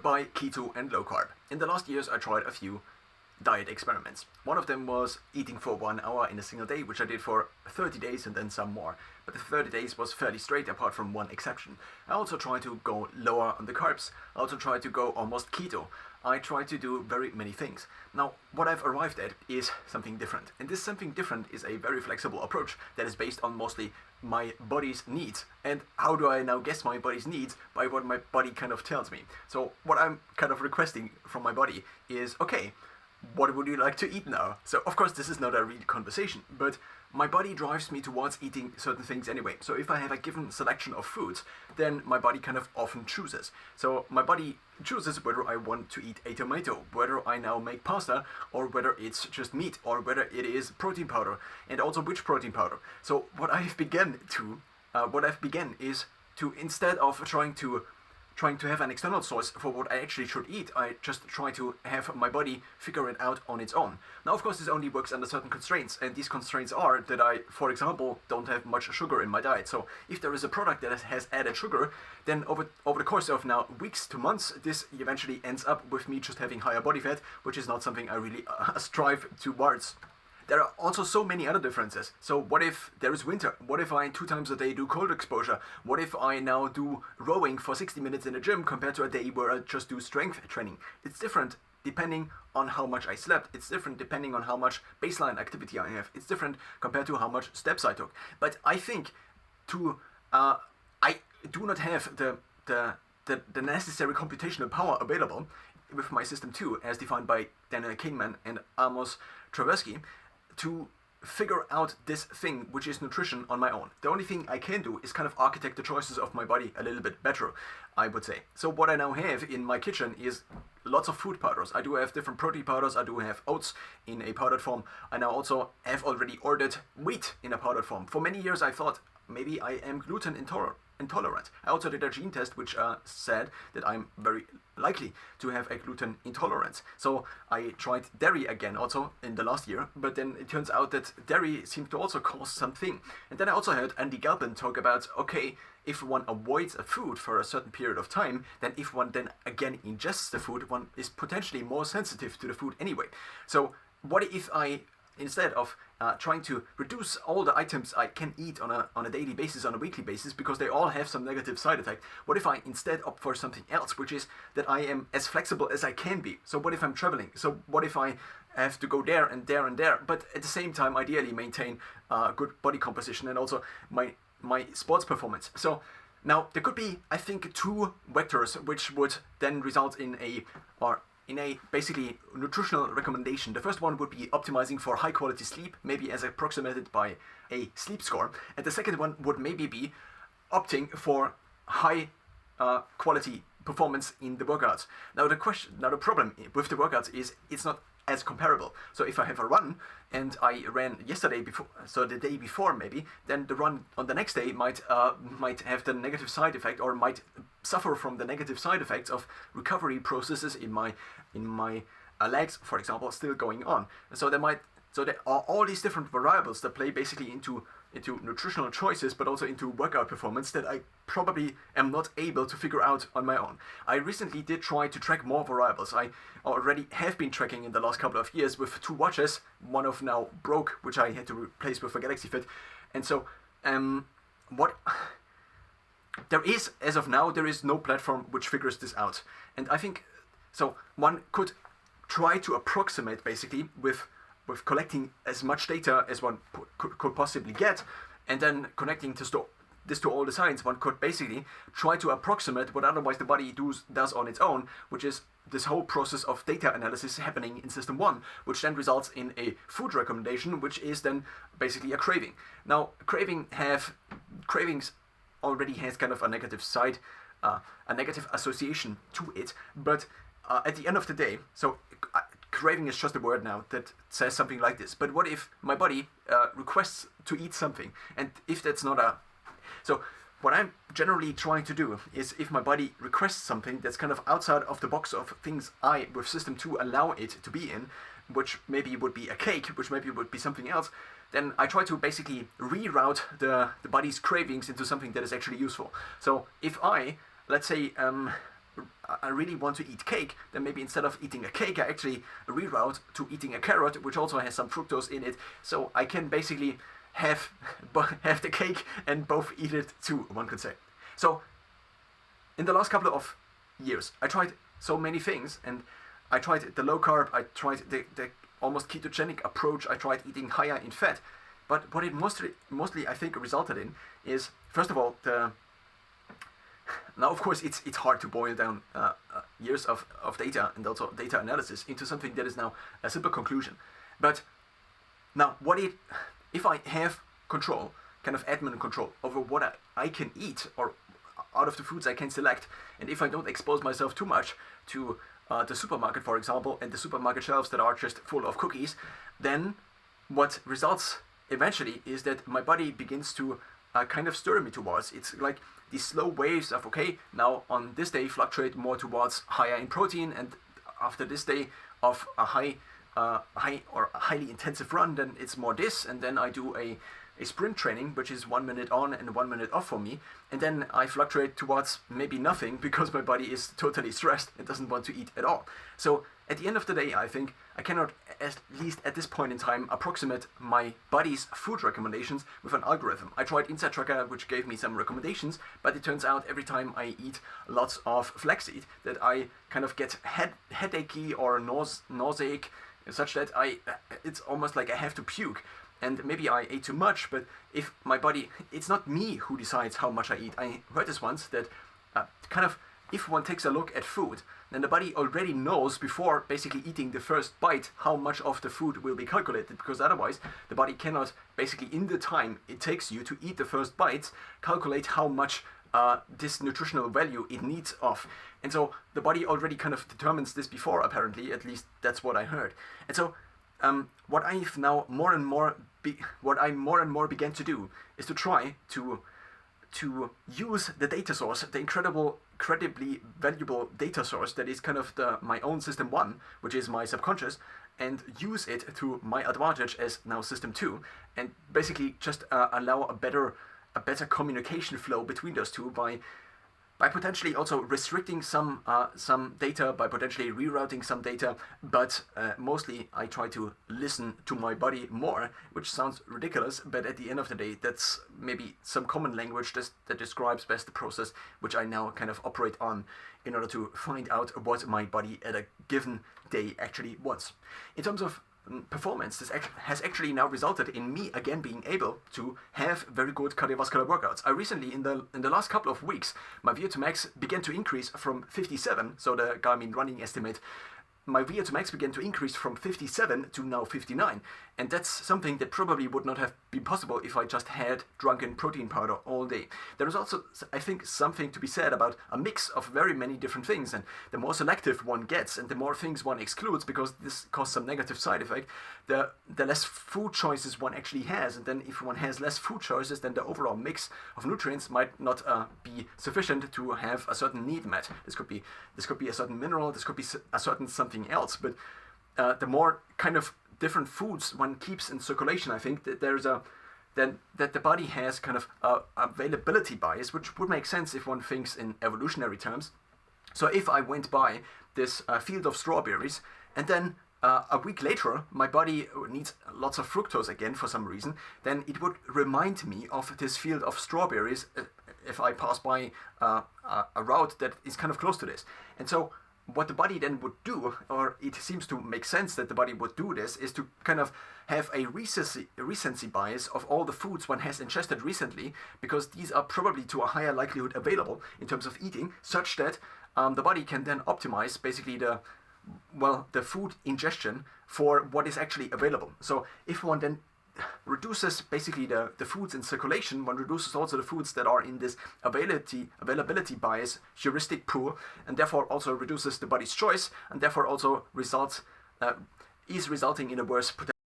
inspired by keto and low carb. In the last years I tried a few diet experiments. One of them was eating for 1 hour in a single day, which I did for 30 days and then some more. But the 30 days was fairly straight apart from one exception. I also tried to go lower on the carbs. I also tried to go almost keto. I tried to do very many things. Now, what I've arrived at is something different. And this something different is a very flexible approach that is based on mostly my body's needs. And how do I now guess my body's needs? By what my body kind of tells me. So what I'm kind of requesting from my body is, okay, what would you like to eat now? So of course this is not a real conversation, but my body drives me towards eating certain things anyway. So if I have a given selection of foods, then my body kind of often chooses. So my body chooses whether I want to eat a tomato, whether I now make pasta, or whether it's just meat, or whether it is protein powder, and also which protein powder. So what I've begun is to, instead of trying to have an external source for what I actually should eat, I just try to have my body figure it out on its own. Now, of course, this only works under certain constraints, and these constraints are that I, for example, don't have much sugar in my diet. So if there is a product that has added sugar, then over the course of now weeks to months, this eventually ends up with me just having higher body fat, which is not something I really strive towards. There are also so many other differences. So what if there is winter? What if I 2 times a day do cold exposure? What if I now do rowing for 60 minutes in the gym compared to a day where I just do strength training? It's different depending on how much I slept. It's different depending on how much baseline activity I have. It's different compared to how much steps I took. But I think I do not have the necessary computational power available with my system 2, as defined by Daniel Kahneman and Amos Tversky, to figure out this thing, which is nutrition, on my own. The only thing I can do is kind of architect the choices of my body a little bit better, I would say. So what I now have in my kitchen is lots of food powders. I do have different protein powders. I do have oats in a powdered form. I now also have already ordered wheat in a powdered form. For many years I thought maybe I am gluten intolerant. I also did a gene test which said that I'm very likely to have a gluten intolerance. So I tried dairy again also in the last year, but then it turns out that dairy seems to also cause something. And then I also heard Andy Galpin talk about, okay, if one avoids a food for a certain period of time, then if one then again ingests the food, one is potentially more sensitive to the food anyway. So what if I, instead of trying to reduce all the items I can eat on a daily basis, on a weekly basis, because they all have some negative side effect, what if I instead opt for something else, which is that I am as flexible as I can be? So what if I'm traveling? So what if I have to go there and there and there, but at the same time ideally maintain good body composition and also my sports performance? So now there could be, I think, 2 vectors which would then result in a basically nutritional recommendation. The first one would be optimizing for high quality sleep, maybe as approximated by a sleep score. And the second one would maybe be opting for high quality performance in the workouts. Now the problem with the workouts is it's not as comparable. So if I have a run and I ran yesterday before, so the day before maybe, then the run on the next day might have the negative side effect, or might suffer from the negative side effects of recovery processes in my legs, for example, still going on. So there are all these different variables that play basically into nutritional choices, but also into workout performance that I probably am not able to figure out on my own. I recently did try to track more variables. I already have been tracking in the last couple of years with 2 watches. One of now broke, which I had to replace with a Galaxy Fit. And so, as of now, there is no platform which figures this out. And I think, so one could try to approximate basically with collecting as much data as one could possibly get, and then connecting this to all the science. One could basically try to approximate what otherwise the body does on its own, which is this whole process of data analysis happening in system 1, which then results in a food recommendation, which is then basically a craving. Now, cravings already has kind of a negative side, a negative association to it, but at the end of the day, so craving is just a word now that says something like this. But what if my body requests to eat something, and if that's not so what I'm generally trying to do is, if my body requests something that's kind of outside of the box of things I, with system 2, allow it to be in, which maybe would be a cake, which maybe would be something else, then I try to basically reroute the body's cravings into something that is actually useful. So if I, let's say, I really want to eat cake, then maybe instead of eating a cake, I actually reroute to eating a carrot, which also has some fructose in it. So I can basically have the cake and both eat it too, one could say. So in the last couple of years, I tried so many things, and I tried the low carb, I tried the almost ketogenic approach, I tried eating higher in fat. But what it mostly I think resulted in is, first of all, now of course it's hard to boil down years of data and also data analysis into something that is now a simple conclusion. But now if I have control, kind of admin control over what I can eat or out of the foods I can select, and if I don't expose myself too much to the supermarket, for example, and the supermarket shelves that are just full of cookies, then what results eventually is that my body begins to kind of stir me towards. It's like these slow waves of, okay, now on this day fluctuate more towards higher in protein, and after this day of a high or a highly intensive run, then it's more this, and then I do a sprint training, which is 1 minute on and 1 minute off for me, and then I fluctuate towards maybe nothing because my body is totally stressed and doesn't want to eat at all. So at the end of the day, I think I cannot, at least at this point in time, approximate my body's food recommendations with an algorithm. I tried Inside Tracker, which gave me some recommendations, but it turns out every time I eat lots of flaxseed that I kind of get headachy or nauseic, such that it's almost like I have to puke. And maybe I ate too much, but if my body, it's not me who decides how much I eat. I heard this once, that kind of, if one takes a look at food, then the body already knows before basically eating the first bite how much of the food will be calculated, because otherwise the body cannot basically, in the time it takes you to eat the first bites, calculate how much this nutritional value it needs of. And so the body already kind of determines this before, apparently, at least that's what I heard. And so what I've now more and more began to do is to try to use the data source, the incredibly valuable data source that is kind of my own system 1, which is my subconscious, and use it to my advantage as now system 2, and basically just allow a better communication flow between those two by potentially also restricting some data, by potentially rerouting some data, but mostly I try to listen to my body more, which sounds ridiculous, but at the end of the day, that's maybe some common language that describes best the process which I now kind of operate on in order to find out what my body at a given day actually wants. In terms of performance, this has actually now resulted in me again being able to have very good cardiovascular workouts. I recently, in the last couple of weeks, my VO2 max began to increase from 57, so the Garmin running estimate, my VO2 max began to increase from 57 to now 59, and that's something that probably would not have been possible if I just had drunken protein powder all day. There is also, I think, something to be said about a mix of very many different things, and the more selective one gets and the more things one excludes, because this causes some negative side effect, the less food choices one actually has, and then if one has less food choices, then the overall mix of nutrients might not be sufficient to have a certain need met. This could be a certain mineral, this could be a certain something else, but the more kind of different foods one keeps in circulation, I think that that the body has kind of availability bias, which would make sense if one thinks in evolutionary terms. So if I went by this field of strawberries, and then a week later my body needs lots of fructose again for some reason, then it would remind me of this field of strawberries if I pass by a route that is kind of close to this. And so what the body then would do, or it seems to make sense that the body would do this, is to kind of have a recency bias of all the foods one has ingested recently, because these are probably to a higher likelihood available in terms of eating, such that the body can then optimize basically the food ingestion for what is actually available. So if one then reduces basically the foods in circulation, one reduces also the foods that are in this availability bias heuristic pool, and therefore also reduces the body's choice, and therefore also resulting in a worse potential